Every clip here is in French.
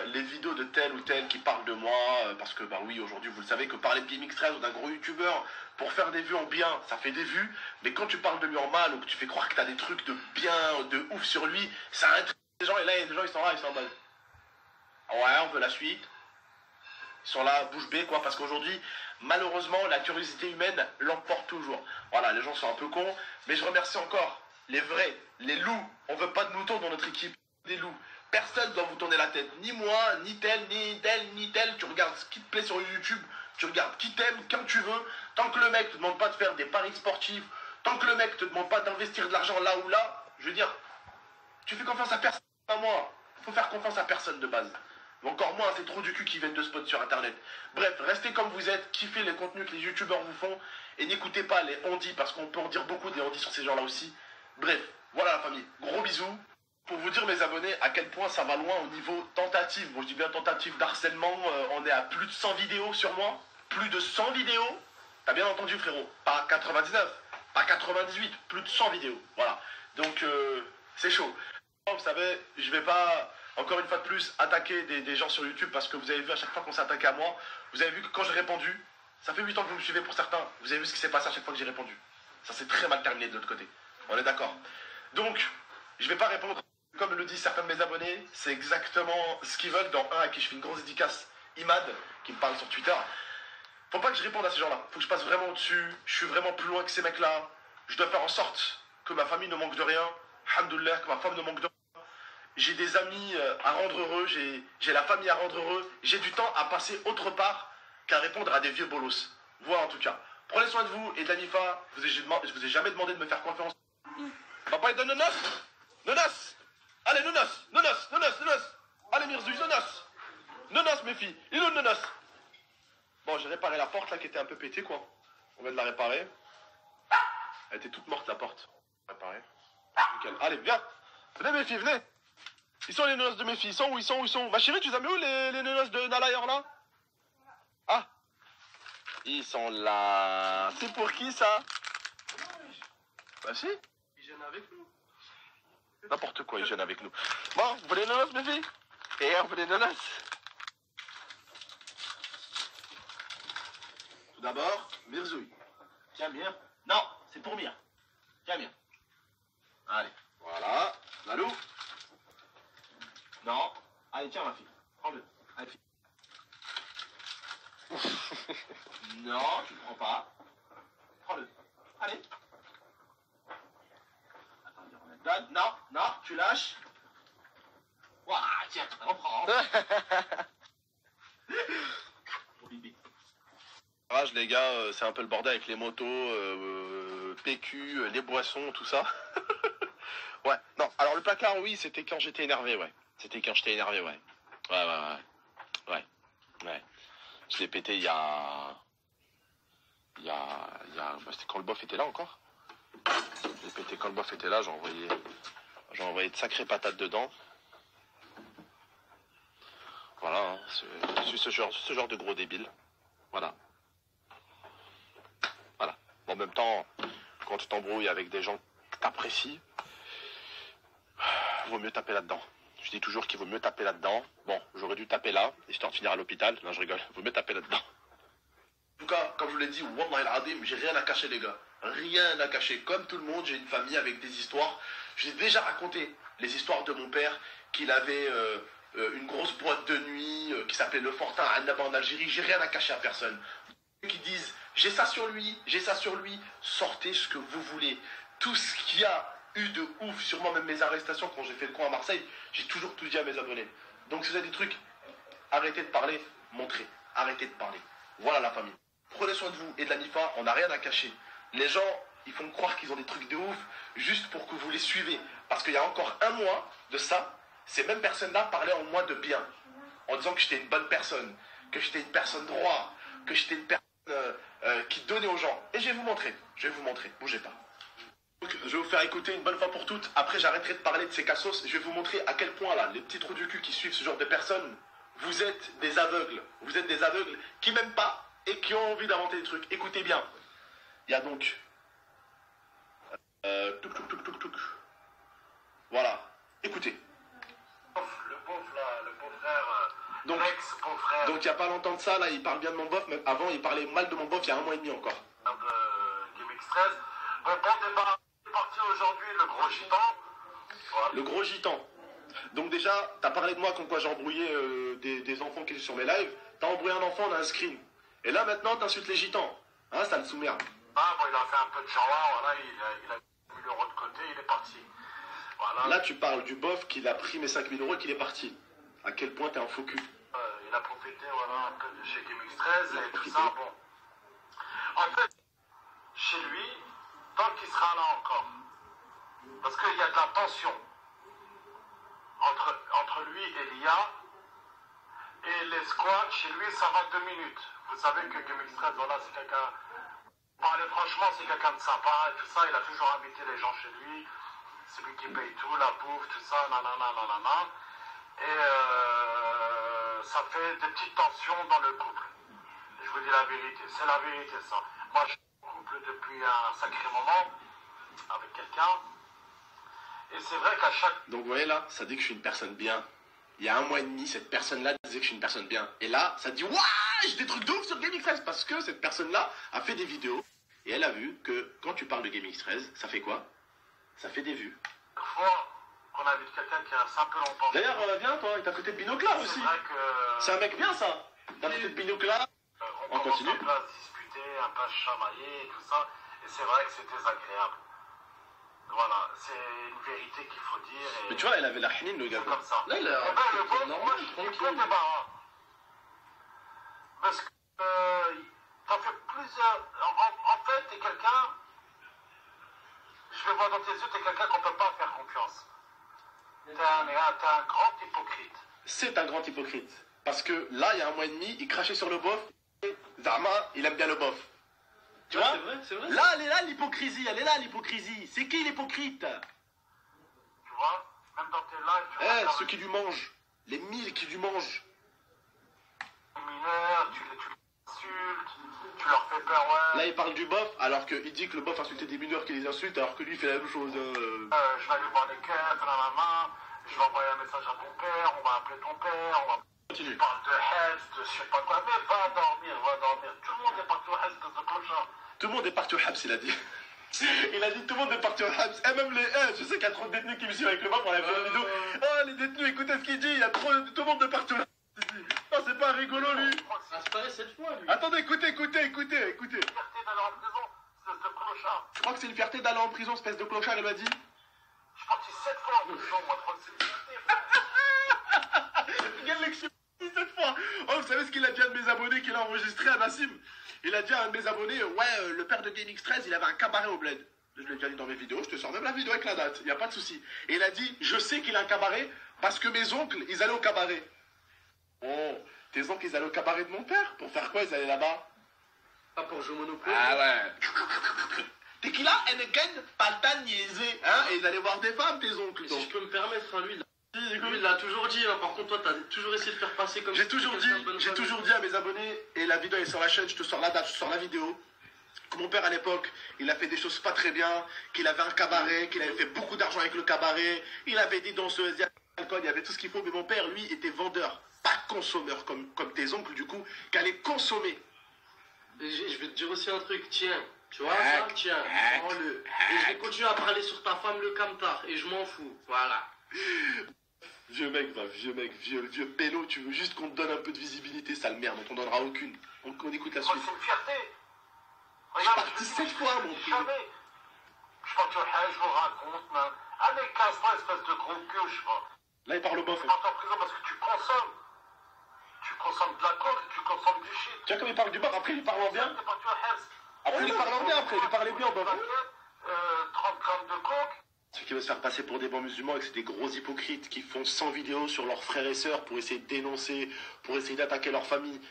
les vidéos de tel ou tel qui parlent de moi, parce que bah oui, aujourd'hui vous le savez que parler de GameX13 ou d'un gros youtubeur pour faire des vues en bien, ça fait des vues, mais quand tu parles de lui en mal ou que tu fais croire que t'as des trucs de bien, de ouf sur lui, ça intrigue les gens, et là il y a des gens ils sont là, ils sont en mode ouais, on veut la suite. Ils sont là, bouche bée, quoi, parce qu'aujourd'hui, malheureusement, la curiosité humaine l'emporte toujours. Voilà, les gens sont un peu cons, mais je remercie encore les vrais, les loups. On veut pas de moutons dans notre équipe, des loups. Personne doit vous tourner la tête, ni moi, ni tel, ni tel, ni tel. Tu regardes ce qui te plaît sur YouTube, tu regardes qui t'aime, quand tu veux. Tant que le mec te demande pas de faire des paris sportifs, tant que le mec te demande pas d'investir de l'argent là ou là, je veux dire, tu fais confiance à personne, à moi. Faut faire confiance à personne de base. Encore moins, c'est trop du cul qui viennent de spots sur internet. Bref, restez comme vous êtes, kiffez les contenus que les youtubeurs vous font, et n'écoutez pas les ondis, parce qu'on peut en dire beaucoup des ondis sur ces gens-là aussi. Bref, voilà la famille, gros bisous. Pour vous dire mes abonnés à quel point ça va loin au niveau tentative, bon je dis bien tentative d'harcèlement, on est à plus de 100 vidéos sur moi, plus de 100 vidéos, t'as bien entendu frérot, pas 99, pas 98, plus de 100 vidéos, voilà. Donc c'est chaud. Vous savez, je vais pas... Encore une fois de plus, attaquer des gens sur YouTube parce que vous avez vu à chaque fois qu'on s'est attaqué à moi, vous avez vu que quand j'ai répondu, ça fait 8 ans que vous me suivez pour certains, vous avez vu ce qui s'est passé à chaque fois que j'ai répondu. Ça s'est très mal terminé de l'autre côté. On est d'accord. Donc, je vais pas répondre comme le disent certains de mes abonnés, c'est exactement ce qu'ils veulent dans un à qui je fais une grosse dédicace, Imad, qui me parle sur Twitter. Faut pas que je réponde à ces gens-là, faut que je passe vraiment au-dessus, je suis vraiment plus loin que ces mecs-là, je dois faire en sorte que ma famille ne manque de rien, alhamdoulilah, que ma femme ne manque de rien. J'ai des amis à rendre heureux, j'ai la famille à rendre heureux, j'ai du temps à passer autre part qu'à répondre à des vieux bolos. Voilà en tout cas. Prenez soin de vous et de la Nifa, je vous ai jamais demandé de me faire confiance. Papa est de nonos. Nonos. Allez, nonos, nonos, nonos, nonos. Allez Mirzouille, nonos. Nonos mes filles, il est où le nonos? Bon, j'ai réparé la porte là qui était un peu pétée quoi. On vient de la réparer. Elle était toute morte la porte. Réparée. Nickel. Allez, viens. Venez mes filles, venez. Ils sont les nonos de mes filles, ils sont où, ils sont où, ils sont où? Ma chérie, tu les as mis où les nonos de Nalayor là? Ah, ils sont là. C'est pour qui ça? Bah si, ils gênent avec nous. N'importe quoi, ils gênent avec nous. Bon, vous voulez les nonos mes filles? Et on veut les nonos. Tout d'abord, Mirzouille. Tiens Mir. Non, c'est pour Mir. Tiens Mir. Allez, voilà. Lalou. Non. Allez, tiens, ma fille. Prends-le. Allez, fille. Non, tu ne prends pas. Prends-le. Allez. Attends, donne. Non, non, tu lâches. Ouah, tiens, reprends. Rage, les gars, c'est un peu le bordel avec les motos, PQ, les boissons, tout ça. Ouais, non, alors le placard, oui, c'était quand j'étais énervé, ouais. C'était quand j'étais énervé, ouais. Ouais. Je l'ai pété il y a... bah, c'était quand le bof était là encore. Je l'ai pété quand le bof était là, j'ai envoyé de sacrées patates dedans. Voilà, hein, c'est ce genre de gros débile. Voilà. En même temps, quand tu t'embrouilles avec des gens que t'apprécies, vaut mieux taper là-dedans. Je dis toujours qu'il vaut mieux taper là-dedans. Bon, j'aurais dû taper là, histoire de finir à l'hôpital. Non, je rigole. Vaut mieux taper là-dedans. En tout cas, comme je vous l'ai dit, Wallah al-Adim, j'ai rien à cacher, les gars. Rien à cacher. Comme tout le monde, j'ai une famille avec des histoires. J'ai déjà raconté les histoires de mon père, qu'il avait une grosse boîte de nuit qui s'appelait Le Fortin à Annaba en Algérie. J'ai rien à cacher à personne. Qui disent, j'ai ça sur lui, sortez ce que vous voulez. Tout ce qu'il y a eu de ouf, sûrement même mes arrestations quand j'ai fait le coin à Marseille, j'ai toujours tout dit à mes abonnés. Donc si vous avez des trucs, arrêtez de parler, montrez, arrêtez de parler. Voilà la famille. Prenez soin de vous et de la Nifa, on n'a rien à cacher. Les gens, ils font croire qu'ils ont des trucs de ouf juste pour que vous les suivez. Parce qu'il y a encore un mois de ça, ces mêmes personnes-là parlaient en moi de bien. En disant que j'étais une bonne personne, que j'étais une personne droite, que j'étais une personne qui donnait aux gens. Et je vais vous montrer, bougez pas. Donc, je vais vous faire écouter une bonne fois pour toutes. Après, j'arrêterai de parler de ces cassos. Je vais vous montrer à quel point, là, les petits trous du cul qui suivent ce genre de personnes, vous êtes des aveugles. Vous êtes des aveugles qui m'aiment pas et qui ont envie d'inventer des trucs. Écoutez bien. Il y a donc... Touk. Voilà. Écoutez. Le pauvre, là, le pauvre frère... Donc, L'ex-beau frère. donc il n'y a pas longtemps de ça, là, il parle bien de mon bof, mais avant, il parlait mal de mon bof il y a 1 mois et demi encore. De GameX 13. Bon débat. C'est parti aujourd'hui, le gros gitan. Voilà. Le gros gitan. Donc déjà, t'as parlé de moi comme quoi j'ai embrouillé des enfants qui étaient sur mes lives. T'as embrouillé un enfant, on a un screen. Et là maintenant, t'insultes les gitans. Hein, ça le sous-merde. Ah, bon, il a fait un peu de jawa, voilà, il a mis l'euro de côté, il est parti. Voilà. Là, tu parles du bof qu'il a pris mes 5000 euros et qu'il est parti. À quel point t'es un faux cul. Il a profité, voilà, un peu de chez GameX 13 et tout ça, bon. En fait, chez lui, tant qu'il sera là encore, parce qu'il y a de la tension entre lui et l'IA, et les squats, chez lui, ça va 2 minutes. Vous savez que GameX 13, voilà, c'est quelqu'un, parler franchement, c'est quelqu'un de sympa et tout ça, il a toujours invité les gens chez lui, c'est lui qui paye tout, la bouffe, tout ça, nanana, nanana. Et ça fait des petites tensions dans le couple. Je vous dis la vérité, c'est la vérité ça. Moi je suis en couple depuis un sacré moment avec quelqu'un. Et c'est vrai qu'à chaque... Donc vous voyez là, ça dit que je suis une personne bien. Il y a 1 mois et demi, cette personne-là disait que je suis une personne bien. Et là, ça dit, waouh, j'ai des trucs de ouf sur GameX 13. Parce que cette personne-là a fait des vidéos. Et elle a vu que quand tu parles de GameX 13, ça fait quoi? Ça fait des vues. fois qu'on invite quelqu'un qui reste un peu longtemps. D'ailleurs, viens toi, il t'a prêté de binoclard aussi. C'est vrai que... C'est un mec bien ça. T'as prêté de binoclard. on continue. Un peu à se disputer, un peu à se chamailler et tout ça. Et c'est vrai que c'est désagréable. Voilà, c'est une vérité qu'il faut dire. Et... Mais tu vois, elle avait la hnine, le gars. Comme ça. Là, il a... Eh ben, le bon, moi, je suis très débarras. Parce que t'as fait plusieurs... En fait, t'es quelqu'un... Je vais voir dans tes yeux, t'es quelqu'un qu'on peut pas faire confiance. T'es un grand hypocrite. C'est un grand hypocrite. Parce que là, il y a 1 mois et demi, il crachait sur le bof. Zama, il aime bien le bof. Tu vois? C'est vrai. Là, elle est là l'hypocrisie, elle est là l'hypocrisie. C'est qui l'hypocrite? Tu vois? Même dans tes lives, tu ceux qui lui mangent. Les 1000 qui lui mangent. les mineurs, tu les insultes, tu leur fais peur, ouais. Là, il parle du bof, alors qu'il dit que le bof insultait des mineurs qui les insultent, alors que lui, il fait la même chose. Je vais aller voir les keufs, je vais envoyer un message à ton père, on va appeler ton père, on va... Continue. Tu parles de Hetz, de je sais pas quoi, mais va dormir, va dormir. Tout le monde est parti au Hetz de ce clochard. Tout le monde est parti au Habs, il a dit. Il a dit tout le monde est parti au Habs. Et même les... je sais qu'il y a trop de détenus qui me suivent avec le bof, on a fait une vidéo. Oh, les détenus, écoutez ce qu'il dit, il y a trop... Tout le monde est parti au Habs. Non, c'est pas rigolo, lui. Ça se paraît cette fois, lui. Attendez, écoutez. Fierté d'aller en prison, c'est ce clochard. Je crois que c'est une fierté d'aller en prison, espèce de clochard, il m'a dit. Je suis parti 7 fois en prison, moi, je crois que c'est une fierté. Regarde l'élection cette fois. Oh, vous savez ce qu'il a dit à un de mes abonnés qu'il a enregistré à Nassim? Il a dit à un de mes abonnés, ouais, le père de GameX 13, il avait un cabaret au bled. Je l'ai déjà dit dans mes vidéos, je te sors même la vidéo avec la date, il n'y a pas de souci. Et il a dit, je sais qu'il a un cabaret parce que mes oncles, ils allaient au cabaret. Oh, tes oncles, ils allaient au cabaret de mon père? Pour faire quoi, ils allaient là-bas? Pas pour jouer au Monopoly. Ah ouais. Tequila, Heineken, Paltan, Niaisé, hein? Et ils allaient voir des femmes, tes oncles. Si je peux me permettre, hein, lui, Lui, il l'a toujours dit. Hein. Par contre, toi, t'as toujours essayé de faire passer comme J'ai si toujours t'étais quelqu'un de bonne dit famille. à mes abonnés, et la vidéo est sur la chaîne, je te sors la date, je te sors la vidéo, que mon père à l'époque, il a fait des choses pas très bien, qu'il avait un cabaret, qu'il avait fait beaucoup d'argent avec le cabaret, il avait des danseuses, il y avait l'alcool, il y avait tout ce qu'il faut, mais mon père, lui, était vendeur, pas consommeur, comme tes oncles, du coup, qui allaient consommer. Et je vais te dire aussi un truc, tiens. Tu vois Hack, ça? Tiens, hack, prends-le. Et je vais continuer à parler sur ta femme, le camtar, et je m'en fous. Voilà. Vieux mec, vieux pélo, tu veux juste qu'on te donne un peu de visibilité, sale merde, on t'en donnera aucune. On écoute la Moi, suite. c'est une fierté. Je suis parti 7 fois, mon Je frère. jamais. Je suis parti au Hajj, je vous raconte, man. Allez, casse-toi, espèce de gros cul, je sais pas. Là, il parle au bof. Tu pars en prison parce que tu consommes. Tu consommes de la coke, tu consommes du shit. Tu vois comme il parle du bof, après il parle en bien. T'es parti au Hajj. Après il parle en bien, après il parlait bien au bof. 30 grammes de coke. Ceux qui veulent se faire passer pour des bons musulmans et que c'est des gros hypocrites qui font 100 vidéos sur leurs frères et sœurs pour essayer de dénoncer, pour essayer d'attaquer leur famille.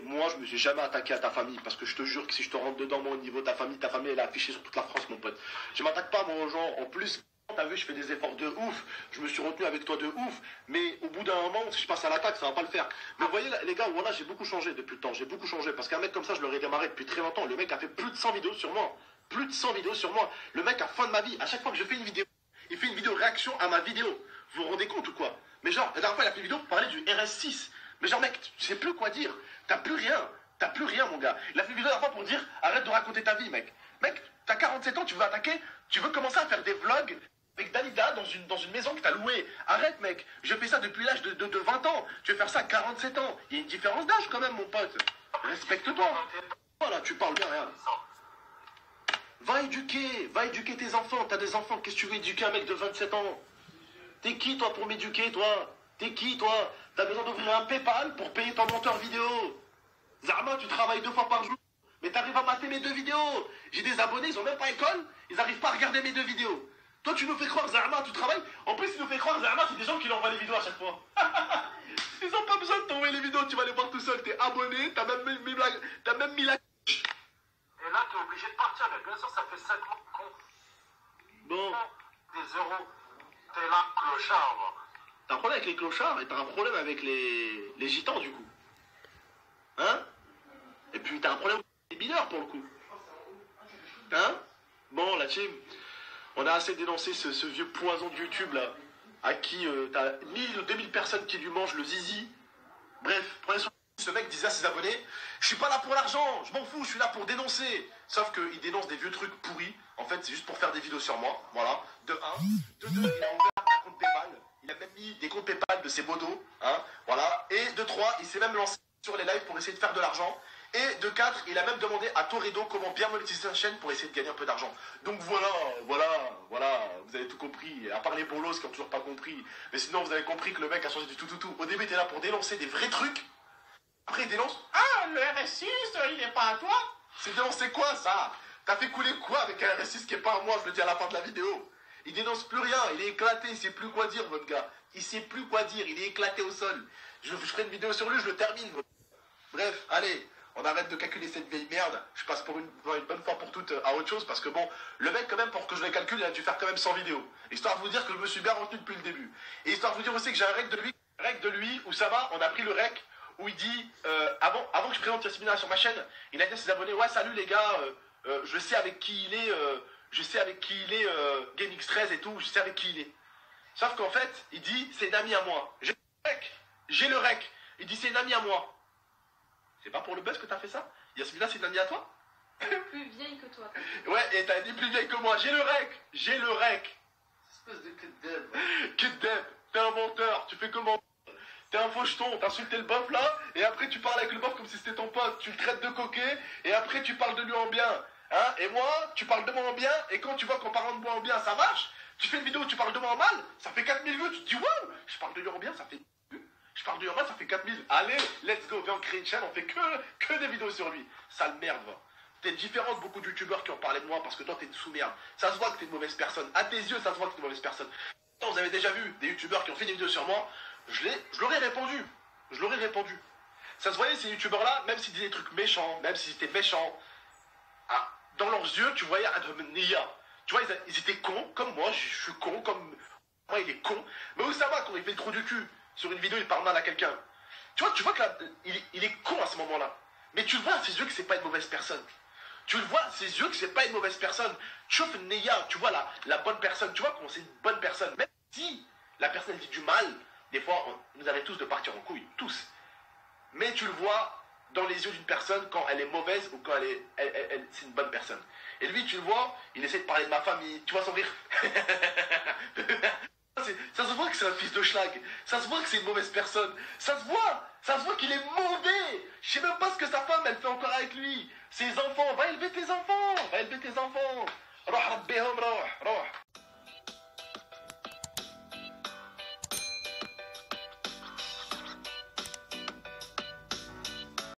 Moi je me suis jamais attaqué à ta famille parce que je te jure que si je te rentre dedans, moi au niveau de ta famille elle est affichée sur toute la France, mon pote. Je m'attaque pas moi aux gens. En plus, t'as vu, je fais des efforts de ouf. Je me suis retenu avec toi de ouf. Mais au bout d'un moment, si je passe à l'attaque, ça va pas le faire. Mais vous voyez, les gars, voilà, j'ai beaucoup changé depuis le temps. J'ai beaucoup changé parce qu'un mec comme ça, je l'aurais démarré depuis très longtemps. Le mec a fait plus de 100 vidéos sur moi. Plus de 100 vidéos sur moi. Le mec, à la fin de ma vie, à chaque fois que je fais une vidéo, il fait une vidéo réaction à ma vidéo. Vous vous rendez compte ou quoi? Mais genre, la dernière fois, il a fait une vidéo pour parler du RS6. Mais genre, mec, tu sais plus quoi dire. T'as plus rien. T'as plus rien, mon gars. Il a fait une vidéo la fois pour dire arrête de raconter ta vie, mec. Mec, t'as 47 ans, tu veux attaquer, tu veux commencer à faire des vlogs avec Dalida dans une maison que t'as louée. Arrête, mec. Je fais ça depuis l'âge de 20 ans. Tu veux faire ça à 47 ans. Il y a une différence d'âge quand même, mon pote. Respecte-toi. Voilà, tu parles bien, regarde. Va éduquer tes enfants. T'as des enfants, qu'est-ce que tu veux éduquer un mec de 27 ans? T'es qui, toi, pour m'éduquer, toi? T'es qui, toi? T'as besoin d'ouvrir un PayPal pour payer ton monteur vidéo. Zarma, tu travailles 2 fois par jour, mais t'arrives à mater mes 2 vidéos. J'ai des abonnés, ils ont même pas école, ils arrivent pas à regarder mes 2 vidéos. Toi, tu nous fais croire, Zarma, tu travailles. En plus, il nous fait croire, Zarma, c'est des gens qui lui envoient les vidéos à chaque fois. Ils ont pas besoin de t'envoyer les vidéos, tu vas les voir tout seul. T'es abonné, t'as même mis la... Et là, t'es obligé de partir, mais bien sûr, ça fait 7 mois qu'on... Bon. Des euros. T'es là, clochard, moi. T'as un problème avec les clochards et t'as un problème avec les gitans, du coup. Hein? Et puis t'as un problème avec les mineurs, pour le coup. Hein? Bon, la team, on a assez dénoncé ce vieux poison de YouTube, là, à qui t'as 1000 ou 2000 personnes qui lui mangent le zizi. Bref, prenez soin. Ce mec disait à ses abonnés, je suis pas là pour l'argent, je m'en fous, je suis là pour dénoncer. Sauf qu'il dénonce des vieux trucs pourris. En fait, c'est juste pour faire des vidéos sur moi. Voilà. De 1. De 2, il a ouvert un compte PayPal. Il a même mis des comptes PayPal de ses modos. Hein. Voilà. Et de 3, il s'est même lancé sur les lives pour essayer de faire de l'argent. Et de 4, il a même demandé à Toredo comment bien monétiser sa chaîne pour essayer de gagner un peu d'argent. Donc voilà, vous avez tout compris. À part les bolos qui n'ont toujours pas compris. Mais sinon, vous avez compris que le mec a changé du tout. Au début, il était là pour dénoncer des vrais trucs. Après, il dénonce. Ah, le RSI, il n'est pas à toi. C'est dénoncer quoi, ça? T'as fait couler quoi avec un RSI qui n'est pas à moi? Je le dis à la fin de la vidéo. Il dénonce plus rien, il est éclaté, il sait plus quoi dire, votre gars. Il sait plus quoi dire, il est éclaté au sol. Je ferai une vidéo sur lui, je le termine. Bref, allez, on arrête de calculer cette vieille merde. Je passe pour une bonne fois pour toutes à autre chose, parce que bon, le mec, quand même, pour que je le calcule, il a dû faire quand même 100 vidéos. Histoire de vous dire que je me suis bien retenu depuis le début. Et histoire de vous dire aussi que j'ai un rec de lui, Oussama, on a pris le rec, où il dit, avant que je présente Yasmina sur ma chaîne, il a dit à ses abonnés, ouais, salut les gars, je sais avec qui il est, GameX13 et tout, je sais avec qui il est. Sauf qu'en fait, il dit, c'est un ami à moi. J'ai le rec. Il dit, c'est un ami à moi. C'est pas pour le buzz que t'as fait ça? Yasmina, c'est une amie à toi? Plus vieille que toi. Ouais, et t'as dit plus vieille que moi. J'ai le rec. Espèce de kid-dev. Kid-dev, t'es un menteur, tu fais comment? T'es un faucheton, t'as insulté le bof là, et après tu parles avec le bof comme si c'était ton pote, tu le traites de coquet, et après tu parles de lui en bien. Hein? Et moi, tu parles de moi en bien, et quand tu vois qu'en parlant de moi en bien, ça marche, tu fais une vidéo où tu parles de moi en mal, ça fait 4000 vues, tu te dis waouh, je parle de lui en bien, ça fait vues. Je parle de lui en mal, ça fait 4000. Allez, let's go, viens, on crée une chaîne, on fait que des vidéos sur lui. Sale merde, va. T'es différent de beaucoup de youtubeurs qui ont parlé de moi parce que toi t'es une sous-merde. Ça se voit que t'es une mauvaise personne. À tes yeux, ça se voit que t'es une mauvaise personne. Vous avez déjà vu des youtubeurs qui ont fait des vidéos sur moi, je leur ai répondu. Ça se voyait ces youtubeurs-là, même s'ils disaient des trucs méchants, même s'ils étaient méchants, dans leurs yeux, tu voyais Nia. Tu vois, ils étaient cons, comme moi, je suis con, comme moi, il est con. Mais Oussama, quand il fait le trou du cul sur une vidéo, il parle mal à quelqu'un. Tu vois que là, il est con à ce moment-là. Mais tu le vois à ses yeux que c'est pas une mauvaise personne. Tu le vois à ses yeux que c'est pas une mauvaise personne. Tu vois Nia, tu vois la bonne personne. Tu vois qu'on c'est une bonne personne. Même si la personne dit du mal, des fois, on nous arrive tous de partir en couille. Tous. Mais tu le vois dans les yeux d'une personne quand elle est mauvaise ou quand c'est une bonne personne. Et lui, tu le vois, il essaie de parler de ma famille. Tu vois son rire. Ça se voit que c'est un fils de schlag. Ça se voit que c'est une mauvaise personne. Ça se voit qu'il est mauvais. Je sais même pas ce que sa femme, elle fait encore avec lui. Ses enfants, va élever tes enfants. Roh, rabbihom, roh.